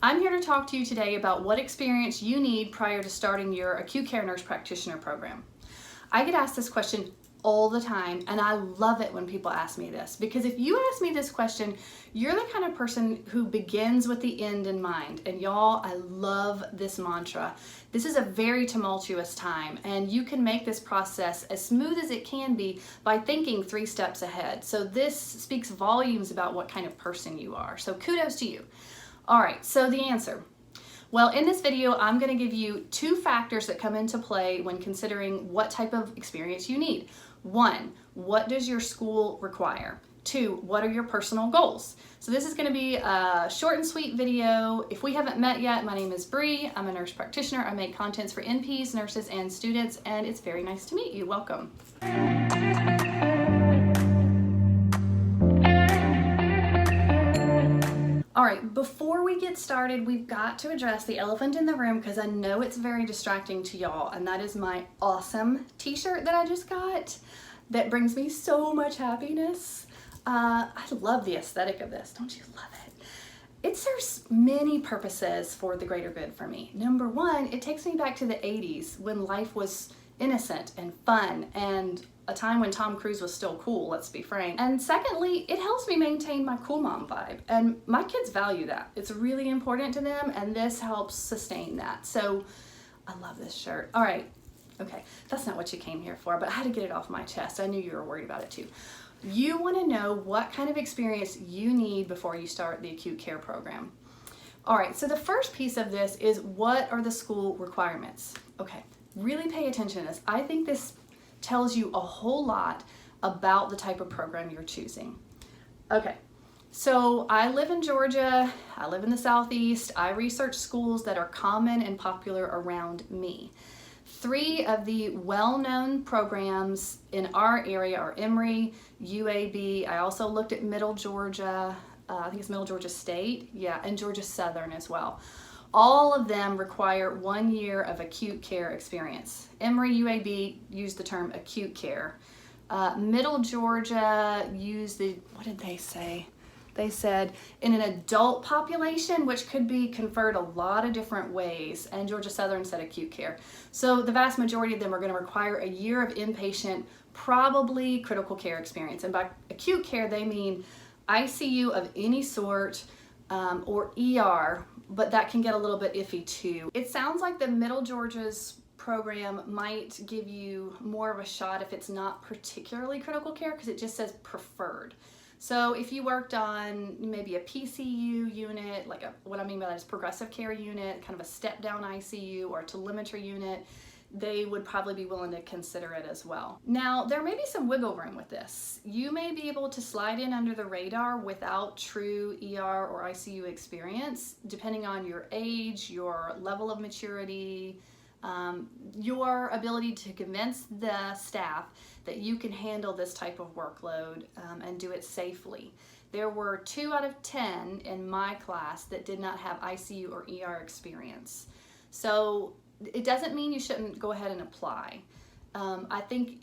I'm here to talk to you today about what experience you need prior to starting your acute care nurse practitioner program. I get asked this question all the time, and I love it when people ask me this, because if you ask me this question, you're the kind of person who begins with the end in mind. And y'all, I love this mantra. This is a very tumultuous time, and you can make this process as smooth as it can be by thinking 3 steps ahead. So this speaks volumes about what kind of person you are. So kudos to you. All right, so the answer. Well, in this video, I'm going to give you 2 factors that come into play when considering what type of experience you need. 1, what does your school require? 2, what are your personal goals? So this is going to be a short and sweet video. If we haven't met yet, my name is Bree. I'm a nurse practitioner. I make contents for NPs, nurses, and students, and it's very nice to meet you. Welcome. All right, before we get started, we've got to address the elephant in the room because I know it's very distracting to y'all, and that is my awesome t-shirt that I just got that brings me so much happiness. I love the aesthetic of this. Don't you love it? It serves many purposes for the greater good for me. Number 1, it takes me back to the 80s when life was innocent and fun and a time when Tom Cruise was still cool, let's be frank. And secondly, it helps me maintain my cool mom vibe. And my kids value that. It's really important to them, and this helps sustain that. So I love this shirt. All right, okay, that's not what you came here for, but I had to get it off my chest. I knew you were worried about it too. You want to know what kind of experience you need before you start the acute care program. All right, so the first piece of this is, what are the school requirements? Okay, really pay attention to this. I think this tells you a whole lot about the type of program you're choosing. Okay, so I live in Georgia, I live in the Southeast, I research schools that are common and popular around me. 3 of the well-known programs in our area are Emory, UAB, I also looked at Middle Georgia, I think it's Middle Georgia State, yeah, and Georgia Southern as well. All of them require 1 year of acute care experience. Emory UAB used the term acute care. Middle Georgia used the, what did they say? They said in an adult population, which could be conferred a lot of different ways, and Georgia Southern said acute care. So the vast majority of them are going to require a year of inpatient, probably critical care experience. And by acute care, they mean ICU of any sort, or ER, but that can get a little bit iffy too. It sounds like the Middle Georgia's program might give you more of a shot if it's not particularly critical care, because it just says preferred. So if you worked on maybe a PCU unit, like what I mean by that is progressive care unit, kind of a step down ICU or a telemetry unit, they would probably be willing to consider it as well. Now, there may be some wiggle room with this. You may be able to slide in under the radar without true ER or ICU experience, depending on your age, your level of maturity, your ability to convince the staff that you can handle this type of workload and do it safely. There were 2 out of 10 in my class that did not have ICU or ER experience. So it doesn't mean you shouldn't go ahead and apply. I think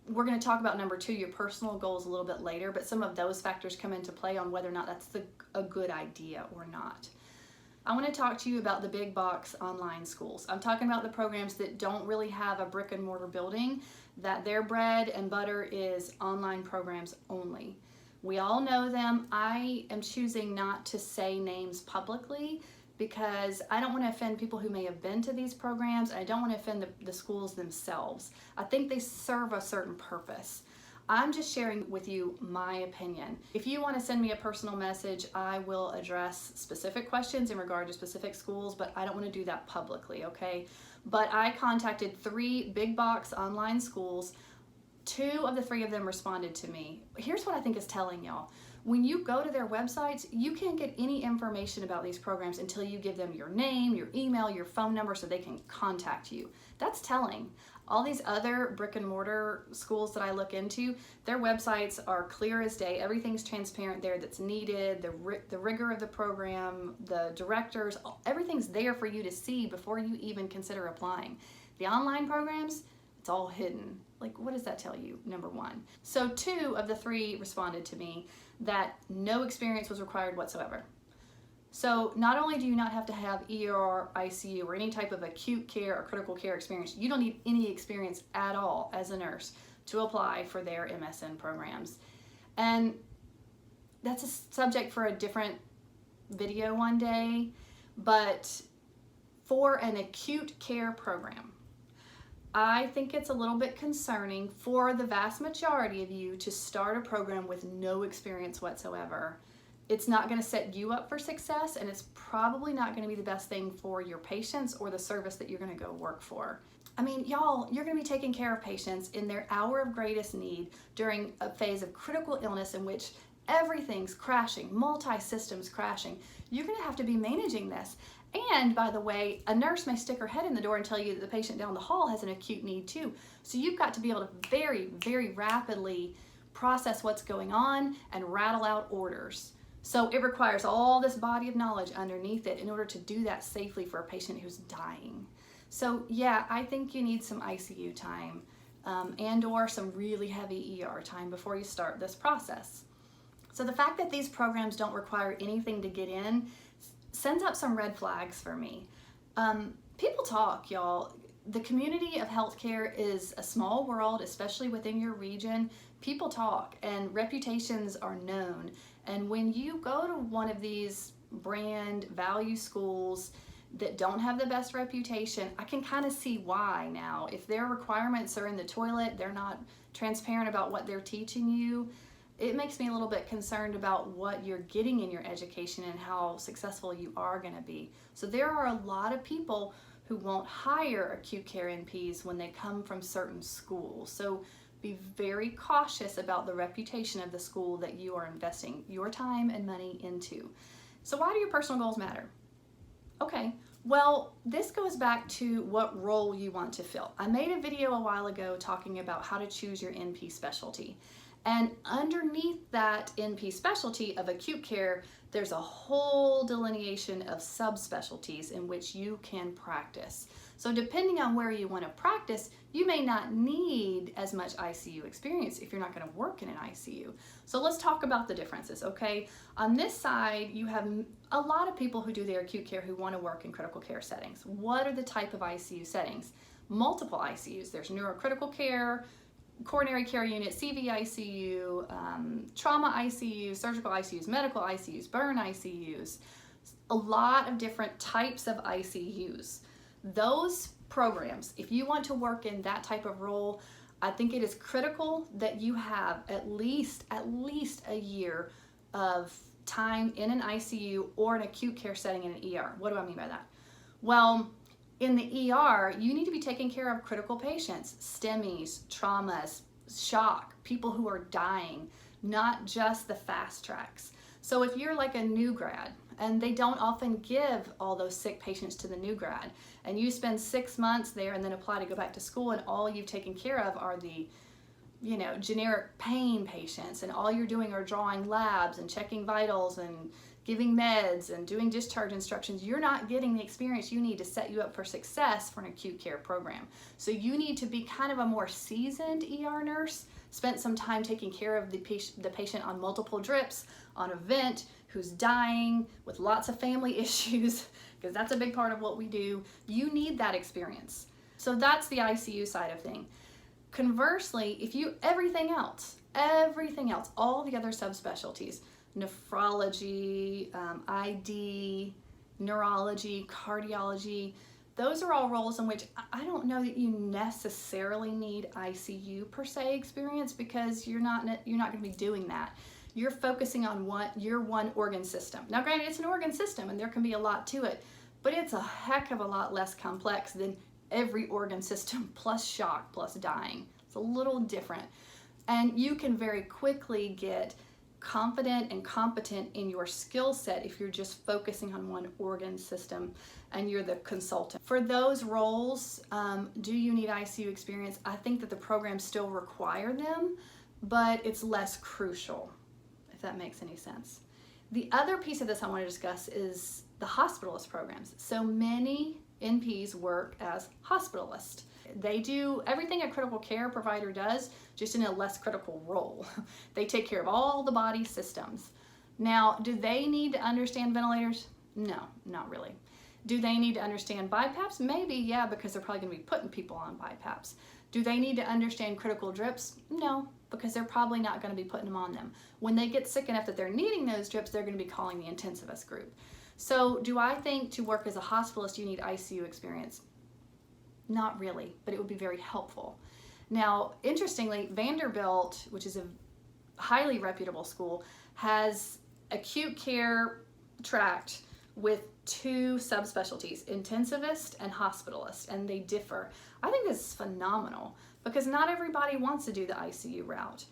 we're going to talk about number 2, your personal goals, a little bit later, but some of those factors come into play on whether or not that's a good idea or not. I want to talk to you about the big box online schools. I'm talking about the programs that don't really have a brick and mortar building, that their bread and butter is online programs only. We all know them. I am choosing not to say names publicly because I don't want to offend people who may have been to these programs. I don't want to offend the schools themselves. I think they serve a certain purpose. I'm just sharing with you my opinion. If you want to send me a personal message, I will address specific questions in regard to specific schools, but I don't want to do that publicly, okay? But I contacted 3 big box online schools. 2 of the 3 of them responded to me. Here's what I think is telling y'all. When you go to their websites, you can't get any information about these programs until you give them your name, your email, your phone number so they can contact you. That's telling. All these other brick and mortar schools that I look into, their websites are clear as day. Everything's transparent there that's needed, the rigor of the program, the directors, everything's there for you to see before you even consider applying. The online programs, it's all hidden. Like, what does that tell you, number 1? So 2 of the 3 responded to me that no experience was required whatsoever. So not only do you not have to have ER, ICU, or any type of acute care or critical care experience, you don't need any experience at all as a nurse to apply for their MSN programs. And that's a subject for a different video one day, but for an acute care program, I think it's a little bit concerning for the vast majority of you to start a program with no experience whatsoever. It's not going to set you up for success, and it's probably not going to be the best thing for your patients or the service that you're going to go work for. I mean, y'all, you're going to be taking care of patients in their hour of greatest need during a phase of critical illness in which everything's crashing, multi-systems crashing. You're going to have to be managing this. And by the way, a nurse may stick her head in the door and tell you that the patient down the hall has an acute need too. So you've got to be able to very, very rapidly process what's going on and rattle out orders. So it requires all this body of knowledge underneath it in order to do that safely for a patient who's dying. So yeah, I think you need some ICU time and or some really heavy ER time before you start this process. So the fact that these programs don't require anything to get in sends up some red flags for me. People talk, y'all. The community of healthcare is a small world, especially within your region. People talk and reputations are known. And when you go to one of these brand value schools that don't have the best reputation, I can kind of see why now. If their requirements are in the toilet, they're not transparent about what they're teaching you, it makes me a little bit concerned about what you're getting in your education and how successful you are going to be. So there are a lot of people who won't hire acute care NPs when they come from certain schools. So be very cautious about the reputation of the school that you are investing your time and money into. So why do your personal goals matter? Okay, well, this goes back to what role you want to fill. I made a video a while ago talking about how to choose your NP specialty. And underneath that NP specialty of acute care, there's a whole delineation of subspecialties in which you can practice. So depending on where you want to practice, you may not need as much ICU experience if you're not going to work in an ICU. So let's talk about the differences, okay? On this side, you have a lot of people who do their acute care who want to work in critical care settings. What are the type of ICU settings? Multiple ICUs. There's neurocritical care, coronary care unit, CVICU, trauma ICU, surgical ICUs, medical ICUs, burn ICUs, a lot of different types of ICUs. Those programs, if you want to work in that type of role, I think it is critical that you have at least a year of time in an ICU or an acute care setting in an ER. What do I mean by that? Well, in the ER, you need to be taking care of critical patients, STEMIs, traumas, shock, people who are dying, not just the fast tracks. So if you're like a new grad, and they don't often give all those sick patients to the new grad, and you spend 6 months there and then apply to go back to school, and all you've taken care of are the generic pain patients, and all you're doing are drawing labs and checking vitals and giving meds and doing discharge instructions, you're not getting the experience you need to set you up for success for an acute care program. So you need to be kind of a more seasoned ER nurse, spent some time taking care of the patient on multiple drips, on a vent, who's dying with lots of family issues, because that's a big part of what we do. You need that experience. So that's the ICU side of thing. Conversely, if you, everything else, all the other subspecialties, nephrology, ID, neurology, cardiology, those are all roles in which I don't know that you necessarily need ICU per se experience, because you're not going to be doing that. You're focusing on your one organ system. Now granted, it's an organ system and there can be a lot to it, but it's a heck of a lot less complex than every organ system plus shock plus dying. It's a little different. And you can very quickly get confident and competent in your skill set if you're just focusing on one organ system and you're the consultant. For those roles, do you need ICU experience? I think that the programs still require them, but it's less crucial, if that makes any sense. The other piece of this I want to discuss is the hospitalist programs. So many NPs work as hospitalists. They do everything a critical care provider does, just in a less critical role. They take care of all the body systems. Now, do they need to understand ventilators? No, not really. Do they need to understand BiPAPs? Maybe, yeah, because they're probably going to be putting people on BiPAPs. Do they need to understand critical drips? No, because they're probably not going to be putting them on them. When they get sick enough that they're needing those drips, they're going to be calling the intensivist group. So do I think to work as a hospitalist you need ICU experience? Not really, but it would be very helpful. Now, interestingly, Vanderbilt, which is a highly reputable school, has acute care tract with 2 subspecialties, intensivist and hospitalist, and they differ. I think this is phenomenal because not everybody wants to do the ICU route.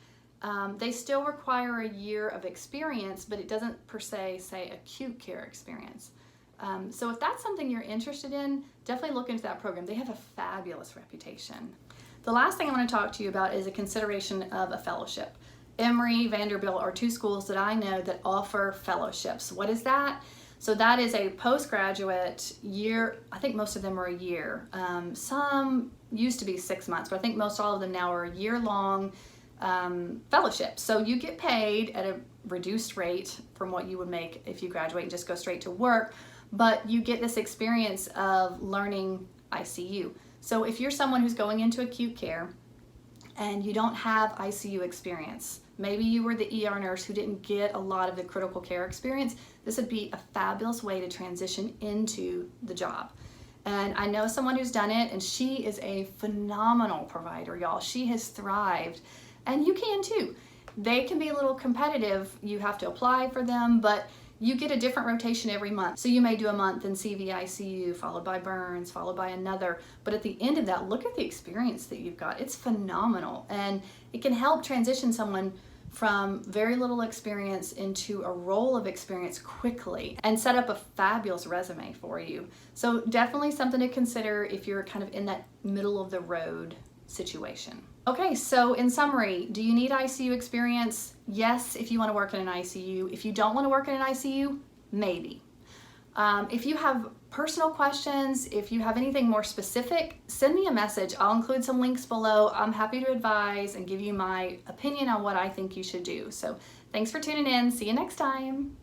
They still require a year of experience, but it doesn't per se say acute care experience. So if that's something you're interested in, definitely look into that program. They have a fabulous reputation. The last thing I want to talk to you about is a consideration of a fellowship. Emory, Vanderbilt are 2 schools that I know that offer fellowships. What is that? So that is a postgraduate year. I think most of them are a year. Some used to be 6 months, but I think most all of them now are a year-long fellowship. So you get paid at a reduced rate from what you would make if you graduate and just go straight to work, but you get this experience of learning ICU. So if you're someone who's going into acute care and you don't have ICU experience, maybe you were the ER nurse who didn't get a lot of the critical care experience, this would be a fabulous way to transition into the job. And I know someone who's done it, and she is a phenomenal provider, y'all. She has thrived, and you can too. They can be a little competitive. You have to apply for them, but you get a different rotation every month. So you may do a month in CVICU, followed by burns, followed by another. But at the end of that, look at the experience that you've got. It's phenomenal. And it can help transition someone from very little experience into a role of experience quickly and set up a fabulous resume for you. So definitely something to consider if you're kind of in that middle of the road situation. Okay, so in summary, do you need ICU experience? Yes, if you want to work in an ICU. If you don't want to work in an ICU, maybe. If you have personal questions, if you have anything more specific, send me a message. I'll include some links below. I'm happy to advise and give you my opinion on what I think you should do. So thanks for tuning in. See you next time.